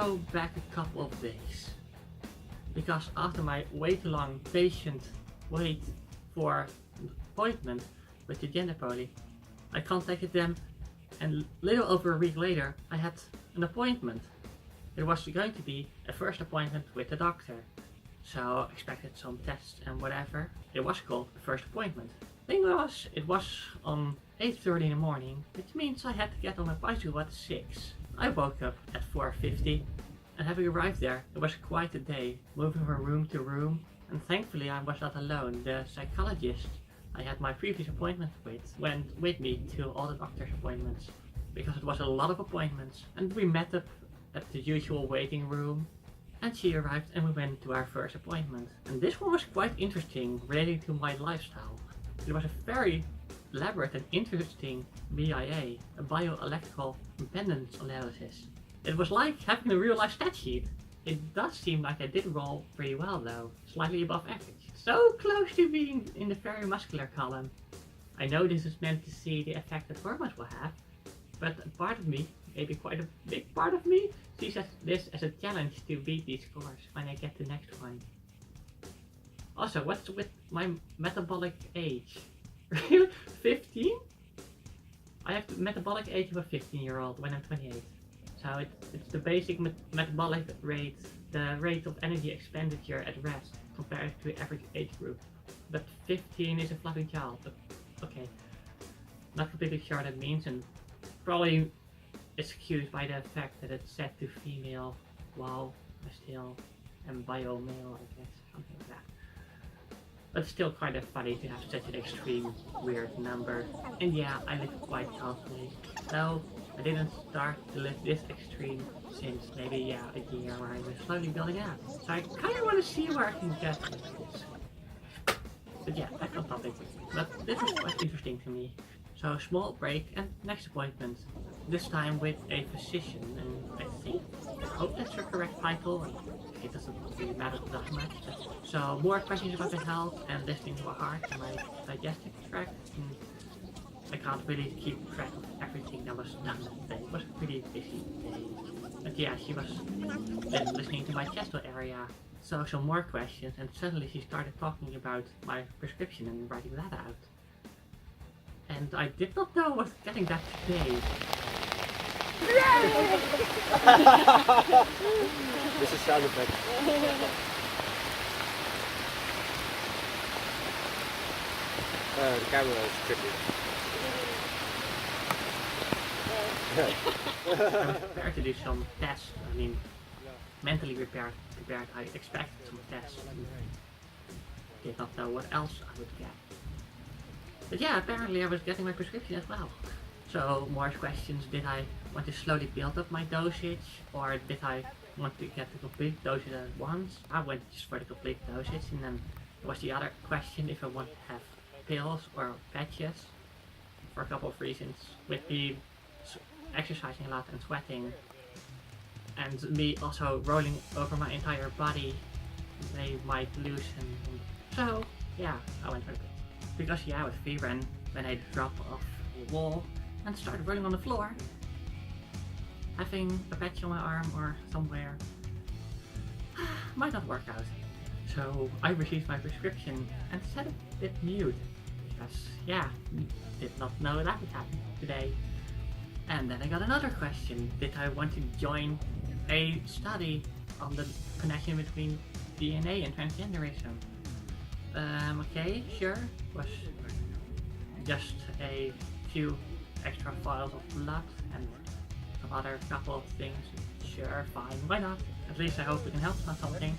go back a couple of days. Because after my way too long patient wait for an appointment with the gender poly, I contacted them, and little over a week later I had an appointment. It was going to be a first appointment with the doctor. So I expected some tests and whatever. It was called a first appointment. Thing was, it was on 8:30 in the morning, which means I had to get on my bicycle at 6. I woke up at 4:50, and having arrived there, it was quite a day, moving from room to room, and thankfully I was not alone. The psychologist I had my previous appointment with went with me to all the doctor's appointments, because it was a lot of appointments, and we met up at the usual waiting room, and she arrived and we went to our first appointment. And this one was quite interesting, relating to my lifestyle. It was a very elaborate and interesting BIA, a bioelectrical impedance analysis. It was like having a real life stat sheet. It does seem like I did roll pretty well though, slightly above average. So close to being in the very muscular column. I know this is meant to see the effect that hormones will have, but a part of me, maybe quite a big part of me, sees this as a challenge to beat these scores when I get the next one. Also, what's with my metabolic age? 15? I have the metabolic age of a 15-year-old when I'm 28. So it's the basic metabolic rate, the rate of energy expenditure at rest compared to the average age group. But 15 is a fluffy child. But okay, not completely sure what that means, and probably excused by the fact that it's set to female while I still am bio male, I guess, something like that. But still kind of funny to have such an extreme weird number. And yeah, I live quite healthily. So I didn't start to live this extreme since maybe a year, where I was slowly building up. So I kind of want to see where I can get with this. But yeah, back on topic. But this was quite interesting to me. So small break and next appointment. This time with a physician, and I hope that's her correct title. It doesn't really matter that much. So more questions about the health and listening to my heart and my digestive tract. And I can't really keep track of everything that was done that day. It was a pretty busy day. But yeah, she was then listening to my chest area. So some more questions, and suddenly she started talking about my prescription and writing that out. And I did not know I was getting that today. This is sound effect. The camera is tricky. I was prepared to do some tests. I mean, mentally prepared. I expected some tests and did not know what else I would get. But yeah, apparently I was getting my prescription as well. So more questions: did I want to slowly build up my dosage, or did I want to get the complete dosage at once? I went just for the complete dosage, and then there was the other question if I want to have pills or patches, for a couple of reasons. With me exercising a lot and sweating, and me also rolling over my entire body, they might loosen. So yeah, I went for it. Because yeah, with fever, and when I dropped off the wall and started rolling on the floor, having a patch on my arm or somewhere might not work out. So I received my prescription and set it mute, because yeah, did not know that would happen today. And then I got another question: did I want to join a study on the connection between DNA and transgenderism? Okay, sure. Was just a few extra files of blood and some other couple of things. Sure, fine, why not? At least I hope we can help on something.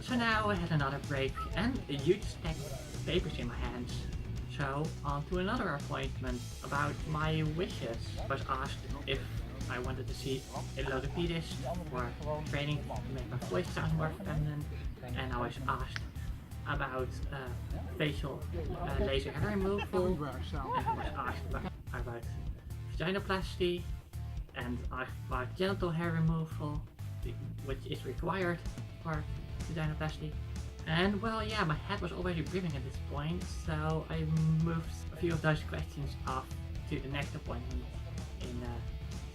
So now I had another break and a huge stack of papers in my hands. So on to another appointment about my wishes. I was asked if I wanted to see a logopedist or training to make my voice sound more feminine, and I was asked about facial laser hair removal, and I was asked about vaginoplasty and about genital hair removal, which is required for vaginoplasty. And well, yeah, my head was already brimming at this point, so I moved a few of those questions off to the next appointment in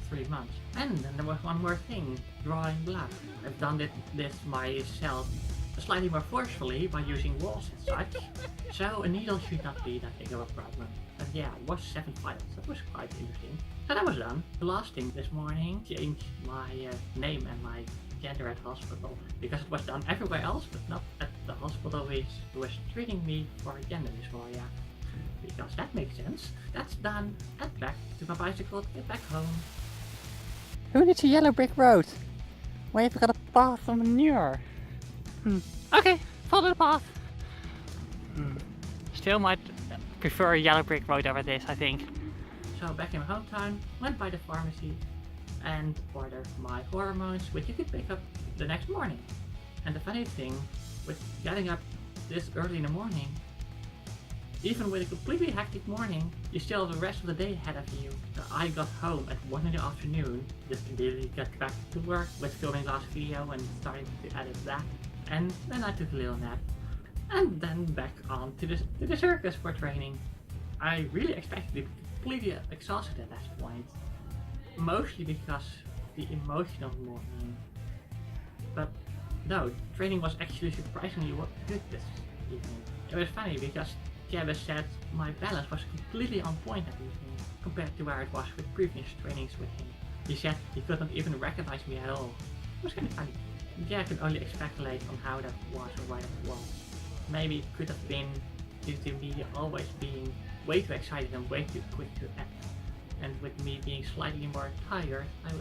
3 months. And then there was one more thing, drawing blood. I've done this myself slightly more forcefully by using walls and such, so a needle should not be that big of a problem. But yeah, it was 7 files, that was quite interesting. So that was done. The last thing this morning, changed my name and my gender at hospital, because it was done everywhere else but not at the hospital which was treating me for gender dysphoria. Because that makes sense. That's done, and back to my bicycle to get back home. Who needs a yellow brick road? Where you've got a path of manure. Okay, follow the path. Still might prefer a yellow brick road over this, I think. So back in my hometown, went by the pharmacy and ordered my hormones, which you could pick up the next morning. And the funny thing, with getting up this early in the morning, even with a completely hectic morning, you still have the rest of the day ahead of you. So I got home at 1 in the afternoon, just immediately got back to work with filming last video and starting to edit that. And then I took a little nap. And then back on to the circus for training. I really expected to be completely exhausted at that point. Mostly because of the emotional morning. But no, training was actually surprisingly good this evening. It was funny because Jebba said my balance was completely on point that evening compared to where it was with previous trainings with him. He said he couldn't even recognize me at all. It was kind of funny. Yeah, I can only speculate on how that was or why that was. Maybe it could have been due to me always being way too excited and way too quick to act. And with me being slightly more tired, I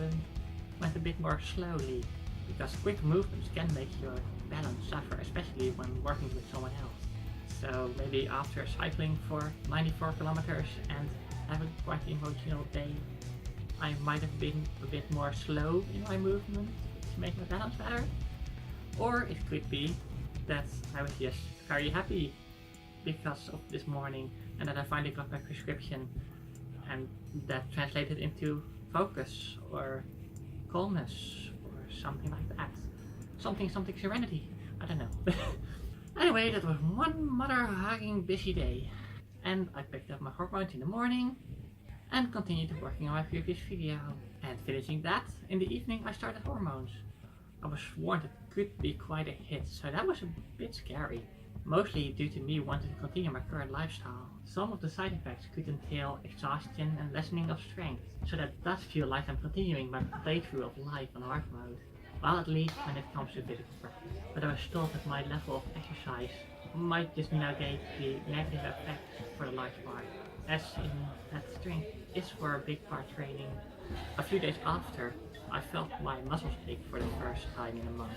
went a bit more slowly. Because quick movements can make your balance suffer, especially when working with someone else. So maybe after cycling for 94 kilometers and having quite an emotional day, I might have been a bit more slow in my movement to make my balance better. Or it could be that I was just very happy because of this morning and that I finally got my prescription, and that translated into focus or calmness or something like that. Something serenity, I don't know. Anyway, that was one mother-hugging busy day, and I picked up my hormones in the morning and continued working on my previous video. And finishing that, in the evening I started hormones. I was warned it could be quite a hit, so that was a bit scary. Mostly due to me wanting to continue my current lifestyle. Some of the side effects could entail exhaustion and lessening of strength, so that does feel like I'm continuing my playthrough of life on hard mode. Well, at least when it comes to physical practice. But I was told that my level of exercise might just negate the negative effects for the large part, as in that strength is for a big part training. A few days after, I felt my muscles ache for the first time in a month.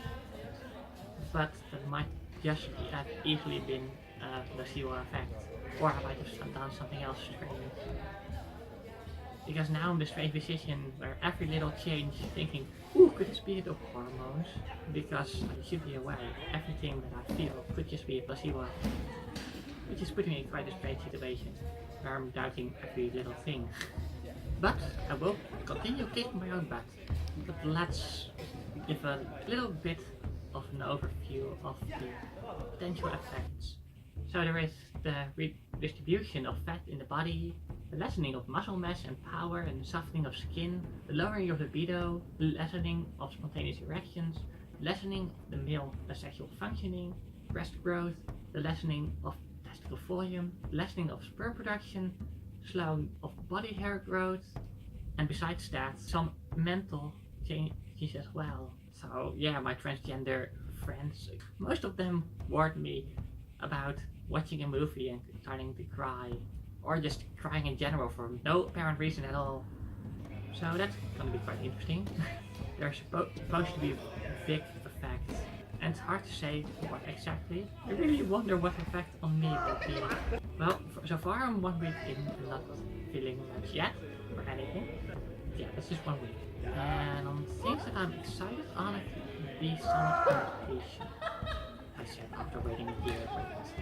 But that might just have easily been a placebo effect, or I might have done something else strange. Because now I'm in the strange position where every little change, thinking, ooh, could this be the hormones? Because I should be aware, everything that I feel could just be a placebo effect. Which is putting me in quite a strange situation, where I'm doubting every little thing. But I will continue kicking my own butt. But let's give a little bit of an overview of the potential effects. So there is the redistribution of fat in the body, the lessening of muscle mass and power and softening of skin, the lowering of libido, the lessening of spontaneous erections, lessening of the male sexual functioning, breast growth, the lessening of testicle volume, lessening of sperm production, slowing of body hair growth, and besides that, some mental changes as well. So yeah, my transgender friends, most of them warned me about watching a movie and starting to cry, or just crying in general for no apparent reason at all. So that's gonna be quite interesting. They're supposed to be big effects, and it's hard to say what exactly. I really wonder what effect on me will be. Well, so far I'm 1 week in, not feeling much yet, or anything. Yeah, that's just 1 week. And on things that I'm excited on, it could be some complication. I said after waiting a year for this.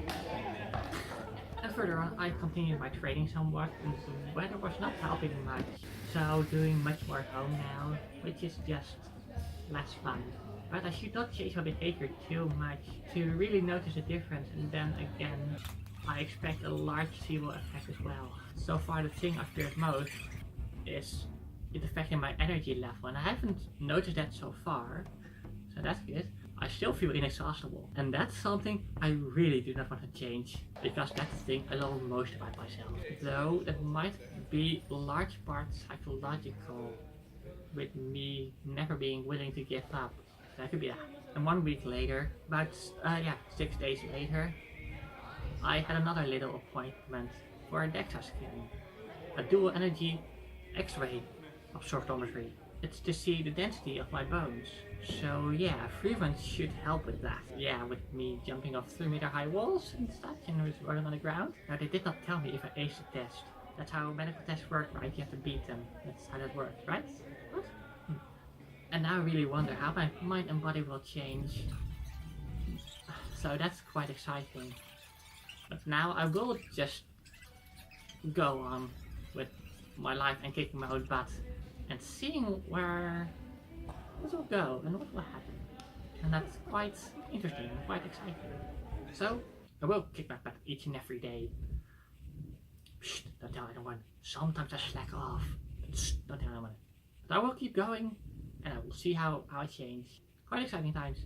And further on, I continued my training somewhat, and the weather was not helping much. So doing much more at home now, which is just less fun. But I should not change my behavior too much to really notice a difference, and then again, I expect a large placebo effect as well. So far the thing I feared most is it affecting my energy level, and I haven't noticed that so far, so that's good. I still feel inexhaustible, and that's something I really do not want to change, because that's the thing I love most about myself. Though that might be large part psychological, with me never being willing to give up. That could be that. And 1 week later, about 6 days later, I had another little appointment for a DEXA scan, a dual energy X-ray absorptiometry. It's to see the density of my bones. So yeah, free runs should help with that. Yeah, with me jumping off 3-meter high walls and such and rolling on the ground. Now they did not tell me if I aced the test. That's how medical tests work, right? You have to beat them. That's how that works, right? What? And now I really wonder how my mind and body will change. So that's quite exciting. But now I will just go on with my life and kicking my own butt and seeing where this will go and what will happen. And that's quite interesting and quite exciting. So I will kick my butt each and every day. Shh, don't tell anyone. Sometimes I slack off. Shh, don't tell anyone. But I will keep going and I will see how I change. Quite exciting times.